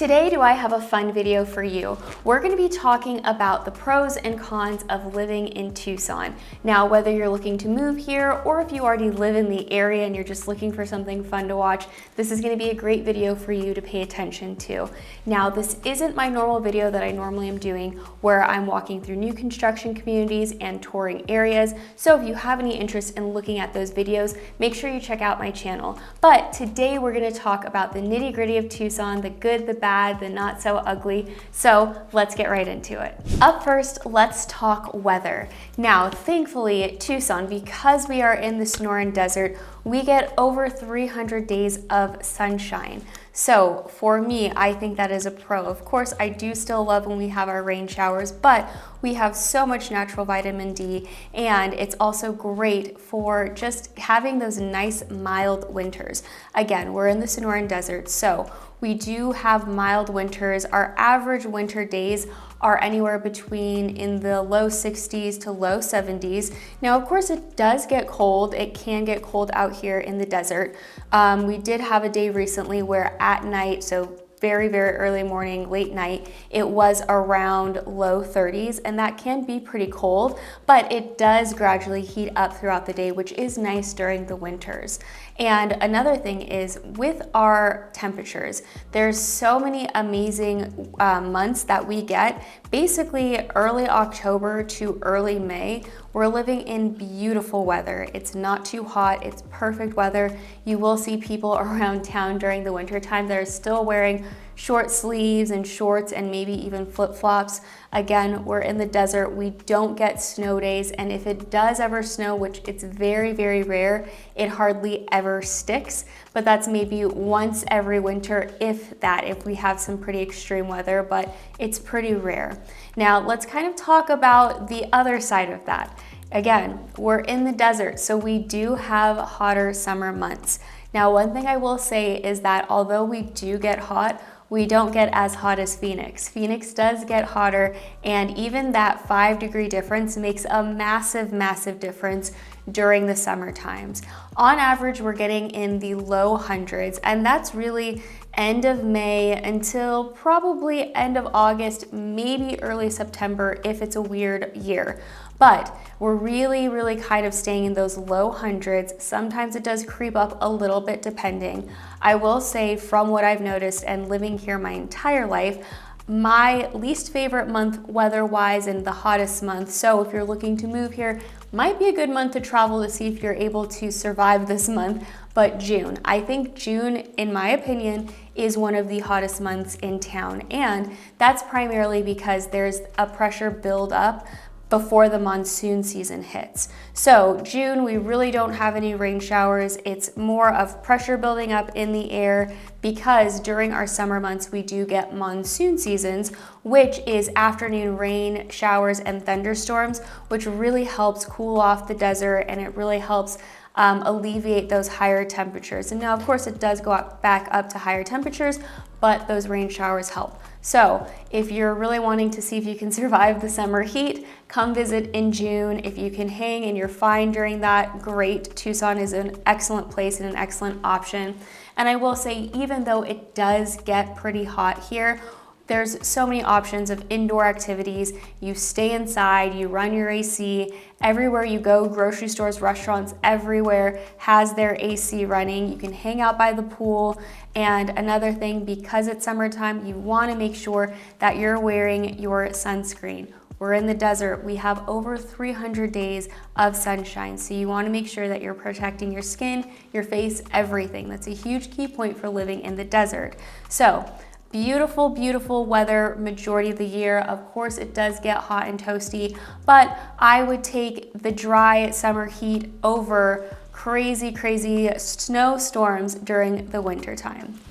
Today, do I have a fun video for you? We're going to be talking about the pros and cons of living in Tucson. Now, whether you're looking to move here or if you already live in the area and you're just looking for something fun to watch, this is going to be a great video for you to pay attention to. Now, this isn't my normal video that I normally am doing where I'm walking through new construction communities and touring areas. So if you have any interest in looking at those videos, make sure you check out my channel. But today we're going to talk about the nitty-gritty of Tucson, the good, the bad, the not so ugly. So let's get right into it. Up first, let's talk weather. Now, thankfully at Tucson, because we are in the Sonoran Desert, we get over 300 days of sunshine. So for me, I think that is a pro. Of course, I do still love when we have our rain showers, but we have so much natural vitamin D, and it's also great for just having those nice mild winters. Again, we're in the Sonoran Desert, so we do have mild winters. Our average winter days are anywhere between in the low 60s to low 70s. Now, of course, it does get cold. It can get cold out here in the desert. We did have a day recently where at night, so very, very early morning, late night, it was around low 30s, and that can be pretty cold, but it does gradually heat up throughout the day, which is nice during the winters. And another thing is with our temperatures, there's so many amazing months that we get. Basically early October to early May, we're living in beautiful weather. It's not too hot, it's perfect weather. You will see people around town during the winter time that are still wearing short sleeves and shorts and maybe even flip-flops. Again, we're in the desert, we don't get snow days, and if it does ever snow, which it's very, very rare, it hardly ever sticks, but that's maybe once every winter, if that, if we have some pretty extreme weather, but it's pretty rare. Now, let's kind of talk about the other side of that. Again, we're in the desert, so we do have hotter summer months. Now, one thing I will say is that although we do get hot, we don't get as hot as Phoenix. Phoenix does get hotter, and even that 5-degree difference makes a massive, massive difference during the summer times. On average, we're getting in the low hundreds, and that's really end of May until probably end of August, maybe early September if it's a weird year. But we're really, really kind of staying in those low hundreds. Sometimes it does creep up a little bit depending. I will say from what I've noticed and living here my entire life, my least favorite month weather-wise and the hottest month, so if you're looking to move here, might be a good month to travel to see if you're able to survive this month, but June. I think June, in my opinion, is one of the hottest months in town, and that's primarily because there's a pressure buildup before the monsoon season hits. So June, we really don't have any rain showers. It's more of pressure building up in the air because during our summer months, we do get monsoon seasons, which is afternoon rain showers and thunderstorms, which really helps cool off the desert, and it really helps alleviate those higher temperatures. And now, of course, it does go back up to higher temperatures, but those rain showers help. So if you're really wanting to see if you can survive the summer heat, come visit in June. If you can hang and you're fine during that, great. Tucson is an excellent place and an excellent option. And I will say, even though it does get pretty hot here, there's so many options of indoor activities. You stay inside, you run your AC. Everywhere you go, grocery stores, restaurants, everywhere has their AC running. You can hang out by the pool. And another thing, because it's summertime, you want to make sure that you're wearing your sunscreen. We're in the desert. We have over 300 days of sunshine. So you want to make sure that you're protecting your skin, your face, everything. That's a huge key point for living in the desert. So beautiful, beautiful weather majority of the year. Of course, it does get hot and toasty, but I would take the dry summer heat over crazy, crazy snowstorms during the winter time.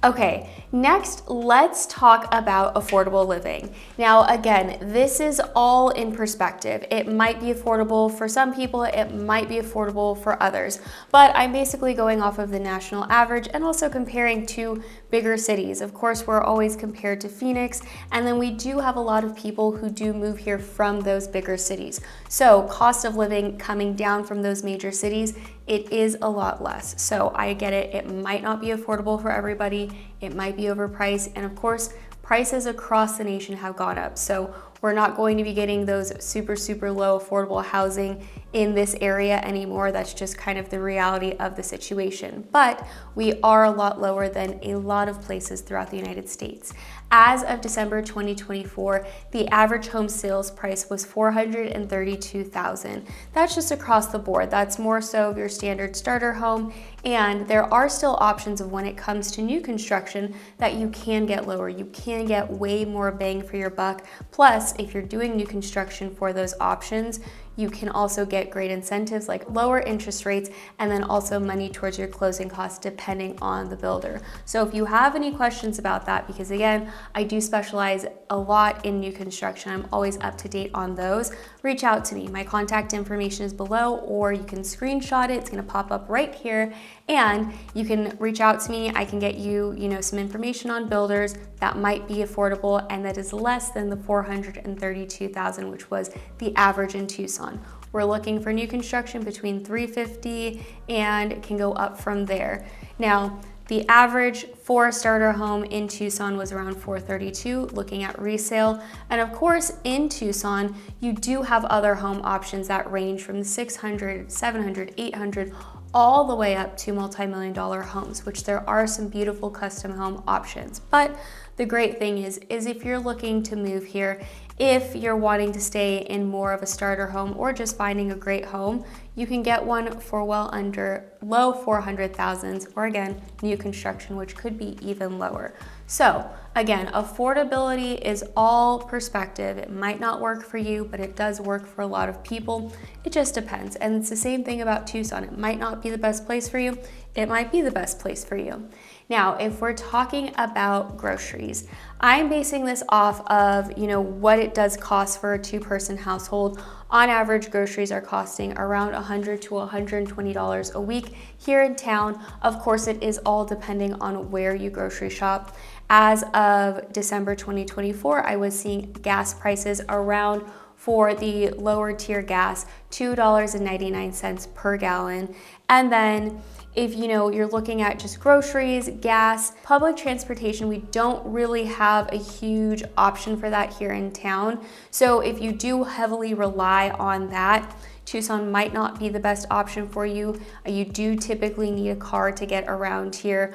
Okay, next, let's talk about affordable living. Now, again, this is all in perspective. It might be affordable for some people, it might be affordable for others, but I'm basically going off of the national average and also comparing to bigger cities. Of course, we're always compared to Phoenix, and then we do have a lot of people who do move here from those bigger cities. So cost of living coming down from those major cities it is a lot less. So I get it. It might not be affordable for everybody. It might be overpriced. And of course, prices across the nation have gone up. So we're not going to be getting those super, super low affordable housing in this area anymore. That's just kind of the reality of the situation. But we are a lot lower than a lot of places throughout the United States. As of December 2024, the average home sales price was $432,000. That's just across the board. That's more so your standard starter home. And there are still options of when it comes to new construction that you can get lower. You can get way more bang for your buck. Plus, if you're doing new construction for those options, you can also get great incentives like lower interest rates and then also money towards your closing costs depending on the builder. So if you have any questions about that, because again, I do specialize a lot in new construction, I'm always up to date on those, reach out to me. My contact information is below, or you can screenshot it. It's gonna pop up right here, and you can reach out to me. I can get you, some information on builders that might be affordable and that is less than the $432,000, which was the average in Tucson. We're looking for new construction between $350,000 and it can go up from there. Now, the average for a starter home in Tucson was around $432,000, looking at resale. And of course, in Tucson, you do have other home options that range from $600,000, $700,000, $800,000, all the way up to multi-million-dollar homes, which there are some beautiful custom home options. But the great thing is if you're looking to move here, if you're wanting to stay in more of a starter home or just finding a great home, you can get one for well under low 400,000s, or again, new construction, which could be even lower. So again, affordability is all perspective. It might not work for you, but it does work for a lot of people. It just depends. And it's the same thing about Tucson. It might not be the best place for you. It might be the best place for you. Now, if we're talking about groceries, I'm basing this off of, what it does cost for a two-person household. On average, groceries are costing around $100 to $120 a week here in town. Of course, it is all depending on where you grocery shop. As of December 2024, I was seeing gas prices around, for the lower tier gas, $2.99 per gallon. And then if you're looking at just groceries, gas, public transportation, we don't really have a huge option for that here in town. So if you do heavily rely on that, Tucson might not be the best option for you. You do typically need a car to get around here.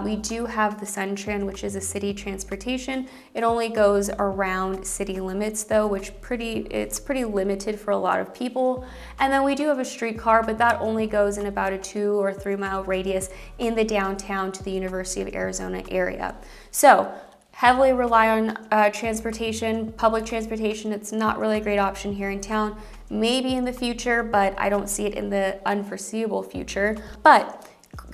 We do have the Suntran, which is a city transportation. It only goes around city limits though, which it's pretty limited for a lot of people. And then we do have a streetcar, but that only goes in about a 2 or 3 mile radius in the downtown to the University of Arizona area. So heavily rely on transportation, public transportation. It's not really a great option here in town. Maybe in the future, but I don't see it in the unforeseeable future. But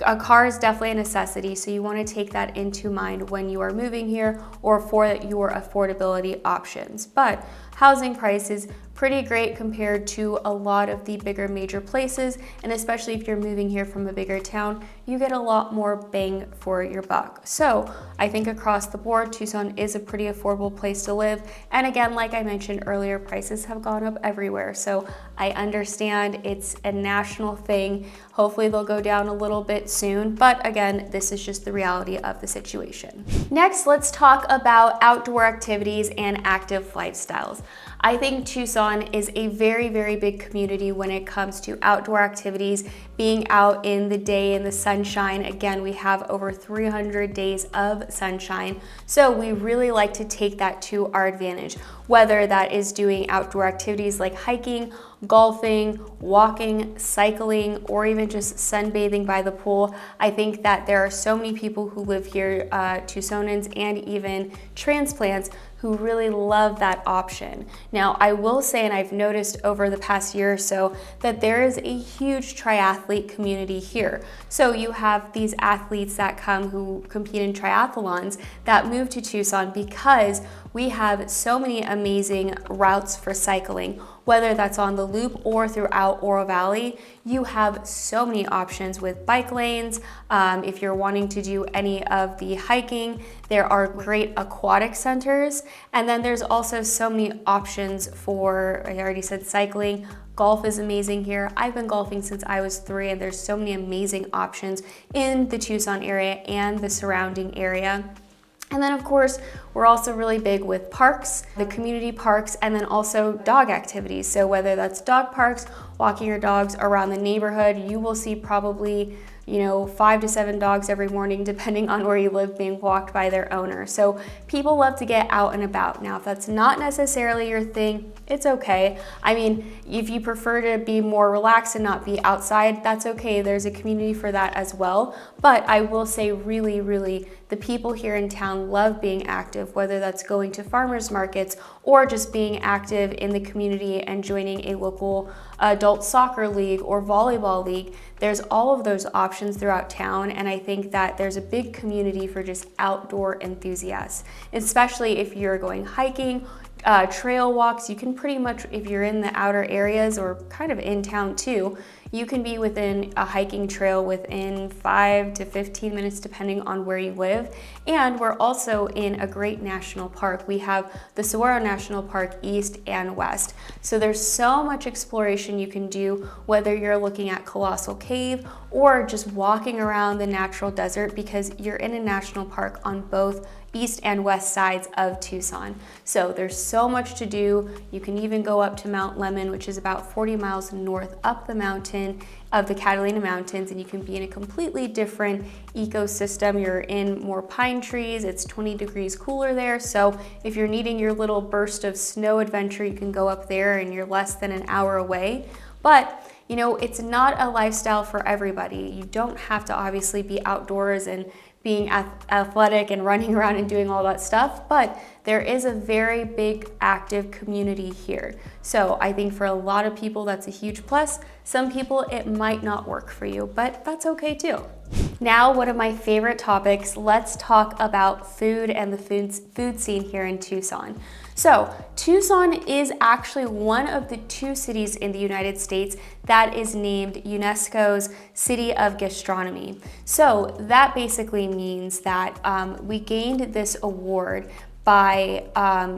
a car is definitely a necessity, so you want to take that into mind when you are moving here or for your affordability options. But housing prices pretty great compared to a lot of the bigger major places, and especially if you're moving here from a bigger town, you get a lot more bang for your buck. So I think across the board, Tucson is a pretty affordable place to live. And again, like I mentioned earlier, prices have gone up everywhere. So I understand it's a national thing. Hopefully they'll go down a little bit soon. But again, this is just the reality of the situation. Next, let's talk about outdoor activities and active lifestyles. I think Tucson is a very, very big community when it comes to outdoor activities, being out in the day in the sunshine. Again, we have over 300 days of sunshine. So we really like to take that to our advantage, whether that is doing outdoor activities like hiking, golfing, walking, cycling, or even just sunbathing by the pool. I think that there are so many people who live here, Tucsonans and even transplants, who really love that option. Now, I will say, and I've noticed over the past year or so, that there is a huge triathlete community here. So you have these athletes that come who compete in triathlons that move to Tucson because we have so many amazing routes for cycling, whether that's on the loop or throughout Oro Valley, you have so many options with bike lanes. If you're wanting to do any of the hiking, there are great aquatic centers. And then there's also so many options for, I already said cycling. Golf is amazing here. I've been golfing since I was 3, and there's so many amazing options in the Tucson area and the surrounding area. And then of course, we're also really big with parks, the community parks, and then also dog activities. So whether that's dog parks, walking your dogs around the neighborhood, you will see probably 5 to 7 dogs every morning, depending on where you live, being walked by their owner. So people love to get out and about. Now, if that's not necessarily your thing, it's okay. I mean, if you prefer to be more relaxed and not be outside, that's okay. There's a community for that as well. But I will say really, the people here in town love being active, whether that's going to farmers markets or just being active in the community and joining a local adult soccer league or volleyball league. There's all of those options throughout town, and I think that there's a big community for just outdoor enthusiasts, especially if you're going hiking, trail walks. You can pretty much, if you're in the outer areas or kind of in town too, you can be within a hiking trail within 5 to 15 minutes depending on where you live. And we're also in a great national park. We have the Sonoran National Park East and West. So there's so much exploration you can do, whether you're looking at Colossal Cave or just walking around the natural desert, because you're in a national park on both east and west sides of Tucson. So there's so much to do. You can even go up to Mount Lemmon, which is about 40 miles north up the mountain of the Catalina Mountains, and you can be in a completely different ecosystem. You're in more pine trees. It's 20 degrees cooler there. So if you're needing your little burst of snow adventure, you can go up there and you're less than an hour away. But it's not a lifestyle for everybody. You don't have to obviously be outdoors and being athletic and running around and doing all that stuff, but there is a very big active community here. So I think for a lot of people, that's a huge plus. Some people, it might not work for you, but that's okay too. Now, one of my favorite topics, let's talk about food and the food scene here in Tucson. So Tucson is actually one of the 2 cities in the United States that is named UNESCO's City of Gastronomy. So that basically means that we gained this award by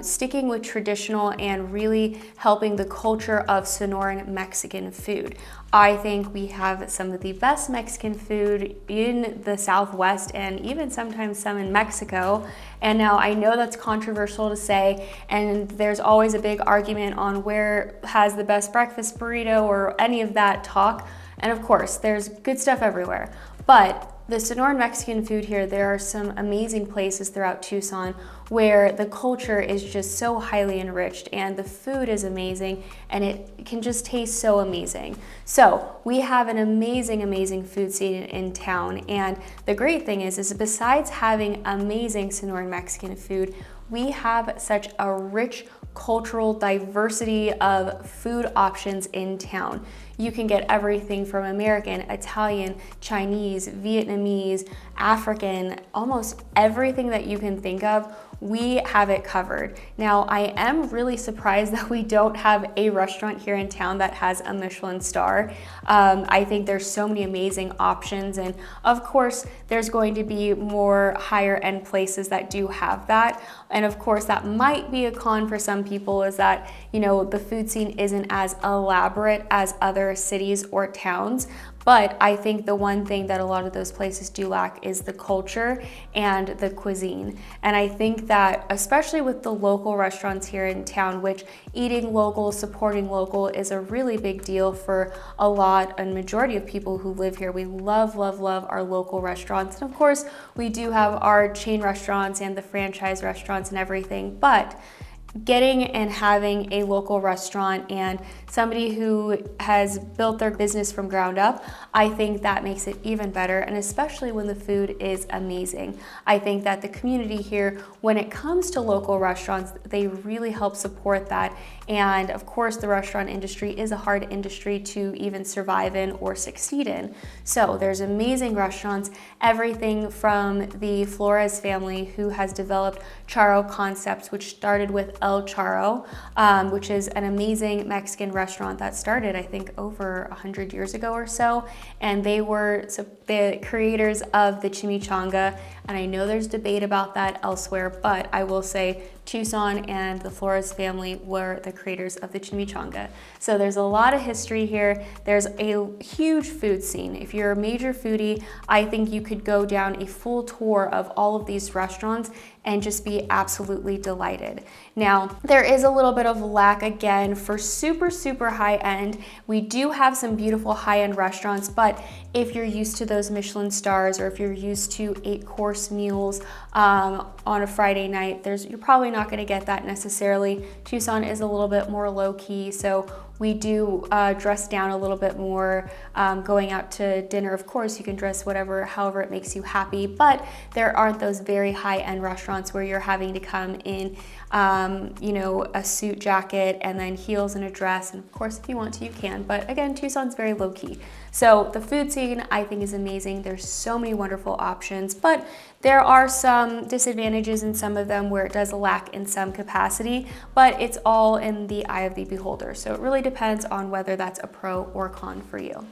sticking with traditional and really helping the culture of Sonoran Mexican food. I think we have some of the best Mexican food in the Southwest and even sometimes some in Mexico. And now I know that's controversial to say, and there's always a big argument on where has the best breakfast burrito or any of that talk. And of course, there's good stuff everywhere. But the Sonoran Mexican food here, there are some amazing places throughout Tucson where the culture is just so highly enriched and the food is amazing and it can just taste so amazing. So we have an amazing food scene in town, and the great thing is besides having amazing Sonoran Mexican food, we have such a rich cultural diversity of food options in town. You can get everything from American, Italian, Chinese, Vietnamese, African, almost everything that you can think of. We have it covered. Now, I am really surprised that we don't have a restaurant here in town that has a Michelin star. I think there's so many amazing options, and of course, there's going to be more higher end places that do have that. And of course, that might be a con for some people, is that, the food scene isn't as elaborate as other cities or towns. But I think the one thing that a lot of those places do lack is the culture and the cuisine. And I think that especially with the local restaurants here in town, which eating local, supporting local is a really big deal for a lot and majority of people who live here. We love our local restaurants. And of course, we do have our chain restaurants and the franchise restaurants and everything, but getting and having a local restaurant and somebody who has built their business from ground up, I think that makes it even better, and especially when the food is amazing. I think that the community here, when it comes to local restaurants, they really help support that. And of course, the restaurant industry is a hard industry to even survive in or succeed in. So there's amazing restaurants, everything from the Flores family, who has developed Charo Concepts, which started with El Charro, which is an amazing Mexican restaurant that started, I think, over 100 years ago or so. And they were the creators of the chimichanga. And I know there's debate about that elsewhere, but I will say Tucson and the Flores family were the creators of the chimichanga. So there's a lot of history here. There's a huge food scene. If you're a major foodie, I think you could go down a full tour of all of these restaurants and just be absolutely delighted. Now, there is a little bit of lack again for super high end. We do have some beautiful high-end restaurants, but if you're used to those Michelin stars, or if you're used to 8-course meals on a Friday night, you're probably not gonna get that necessarily. Tucson is a little bit more low-key, so we do dress down a little bit more. Going out to dinner, of course, you can dress however it makes you happy, but there aren't those very high-end restaurants where you're having to come in, a suit jacket and then heels and a dress. And of course, if you want to, you can. But again, Tucson's very low-key. So the food scene, I think, is amazing. There's so many wonderful options, but there are some disadvantages in some of them where it does lack in some capacity, but it's all in the eye of the beholder. So it really depends on whether that's a pro or con for you.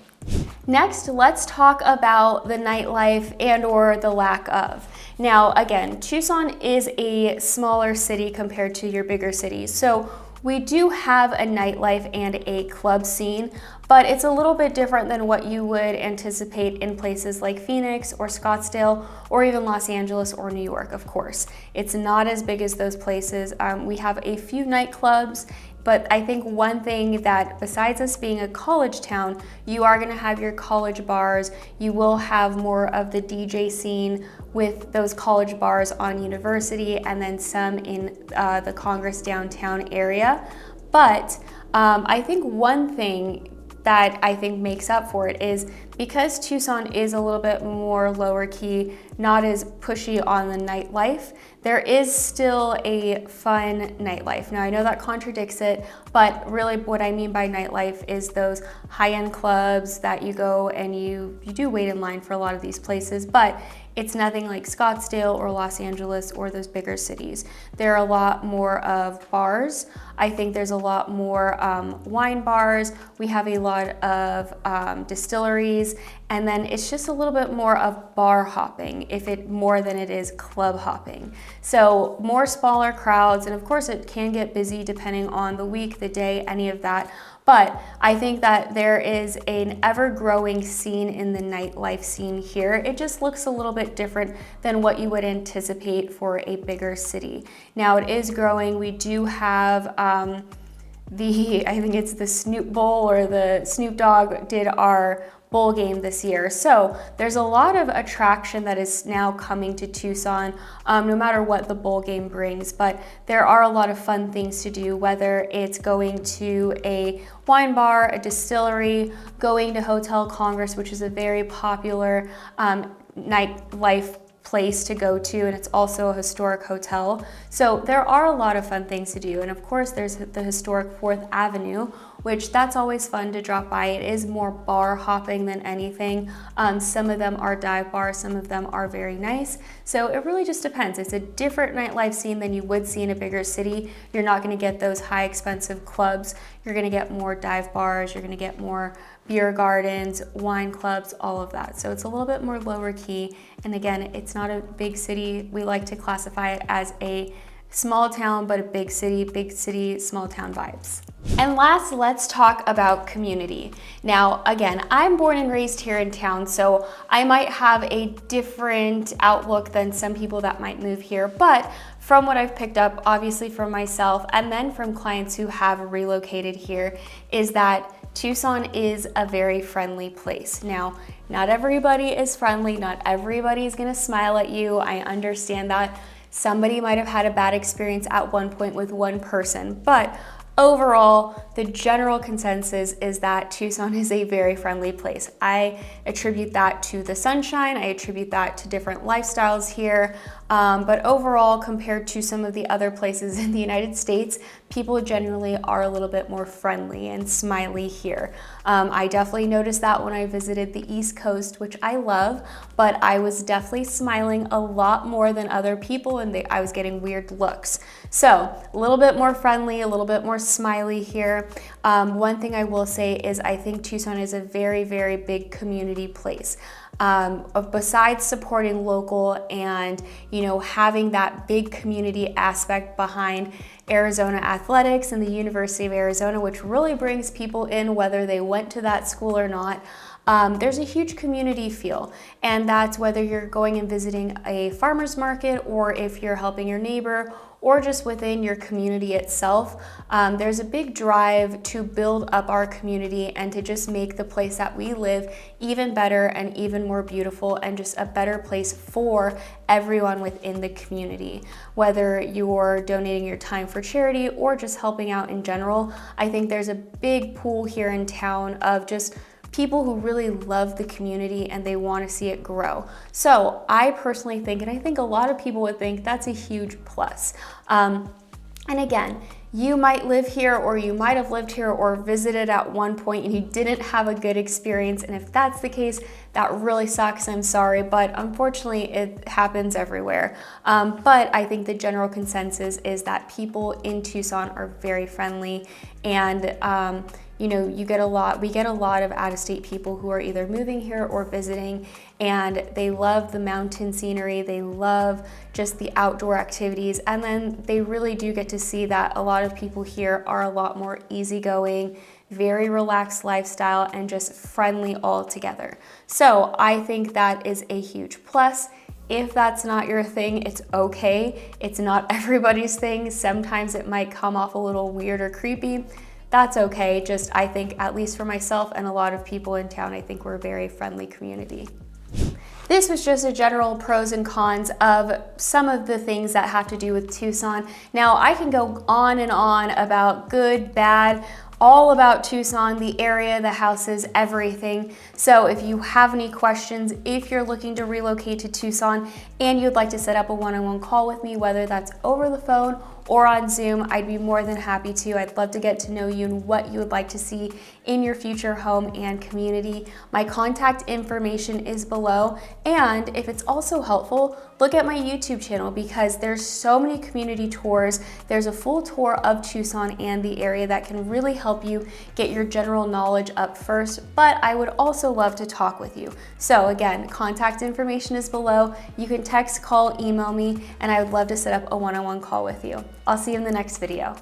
Next, let's talk about the nightlife and or the lack of. Now, again, Tucson is a smaller city compared to your bigger cities. So we do have a nightlife and a club scene, but it's a little bit different than what you would anticipate in places like Phoenix or Scottsdale or even Los Angeles or New York, of course. It's not as big as those places. We have a few nightclubs, but I think one thing that, besides us being a college town, you are gonna have your college bars. You will have more of the DJ scene with those college bars on University, and then some in the Congress downtown area. But I think one thing that I think makes up for it is because Tucson is a little bit more lower key, not as pushy on the nightlife, there is still a fun nightlife. Now I know that contradicts it, but really what I mean by nightlife is those high-end clubs that you go and you do wait in line for a lot of these places, but it's nothing like Scottsdale or Los Angeles or those bigger cities. There are a lot more of bars. I think there's a lot more wine bars. We have a lot of distilleries, and then it's just a little bit more of bar hopping, more than it is club hopping. So more smaller crowds, and of course it can get busy depending on the week, the day, any of that. But I think that there is an ever-growing scene in the nightlife scene here. It just looks a little bit different than what you would anticipate for a bigger city. Now it is growing. We do have I think it's the Snoop Bowl, or the Snoop Dogg did our bowl game this year. So there's a lot of attraction that is now coming to Tucson, no matter what the bowl game brings, but there are a lot of fun things to do, whether it's going to a wine bar, a distillery, going to Hotel Congress, which is a very popular nightlife place to go to, and it's also a historic hotel. So there are a lot of fun things to do. And of course there's the historic 4th Avenue, which that's always fun to drop by. It is more bar hopping than anything. Some of them are dive bars, some of them are very nice. So it really just depends. It's a different nightlife scene than you would see in a bigger city. You're not gonna get those high expensive clubs. You're gonna get more dive bars, you're gonna get more beer gardens, wine clubs, all of that. So it's a little bit more lower key. And again, it's not a big city. We like to classify it as a small town, but a big city, small town vibes. And last, let's talk about community. Now, again, I'm born and raised here in town, so I might have a different outlook than some people that might move here, but from what I've picked up, obviously from myself, and then from clients who have relocated here, is that Tucson is a very friendly place. Now, not everybody is friendly, not everybody is gonna smile at you. I understand that. Somebody might have had a bad experience at one point with one person, but overall, the general consensus is that Tucson is a very friendly place. I attribute that to the sunshine, I attribute that to different lifestyles here, but overall, compared to some of the other places in the United States, people generally are a little bit more friendly and smiley here. I definitely noticed that when I visited the East Coast, which I love, but I was definitely smiling a lot more than other people, and I was getting weird looks. So a little bit more friendly, a little bit more smiley here. One thing I will say is I think Tucson is a very, very big community place. Besides supporting local and, you know, having that big community aspect behind Arizona athletics and the University of Arizona, which really brings people in whether they went to that school or not, there's a huge community feel, and that's whether you're going and visiting a farmer's market or if you're helping your neighbor or just within your community itself. There's a big drive to build up our community and to just make the place that we live even better and even more beautiful and just a better place for everyone within the community. Whether you're donating your time for charity or just helping out in general, I think there's a big pool here in town of just people who really love the community and they want to see it grow. So I personally think, and I think a lot of people would think, that's a huge plus. And again, you might live here or you might have lived here or visited at one point and you didn't have a good experience. And if that's the case, that really sucks. I'm sorry, but unfortunately it happens everywhere. But I think the general consensus is that people in Tucson are very friendly, and you know, we get a lot of out-of-state people who are either moving here or visiting, and they love the mountain scenery, they love just the outdoor activities, and then they really do get to see that a lot of people here are a lot more easygoing, very relaxed lifestyle, and just friendly altogether. So I think that is a huge plus. If that's not your thing, it's okay. It's not everybody's thing. Sometimes it might come off a little weird or creepy. That's okay. Just, I think, at least for myself and a lot of people in town, I think we're a very friendly community. This was just a general pros and cons of some of the things that have to do with Tucson. Now, I can go on and on about good, bad, all about Tucson, the area, the houses, everything. So if you have any questions, if you're looking to relocate to Tucson and you'd like to set up a one-on-one call with me, whether that's over the phone or on Zoom, I'd be more than happy to. I'd love to get to know you and what you would like to see in your future home and community. My contact information is below, and if it's also helpful, look at my YouTube channel because there's so many community tours. There's a full tour of Tucson and the area that can really help you get your general knowledge up first, but I would also love to talk with you. So again, contact information is below. You can text, call, email me, and I would love to set up a one-on-one call with you. I'll see you in the next video.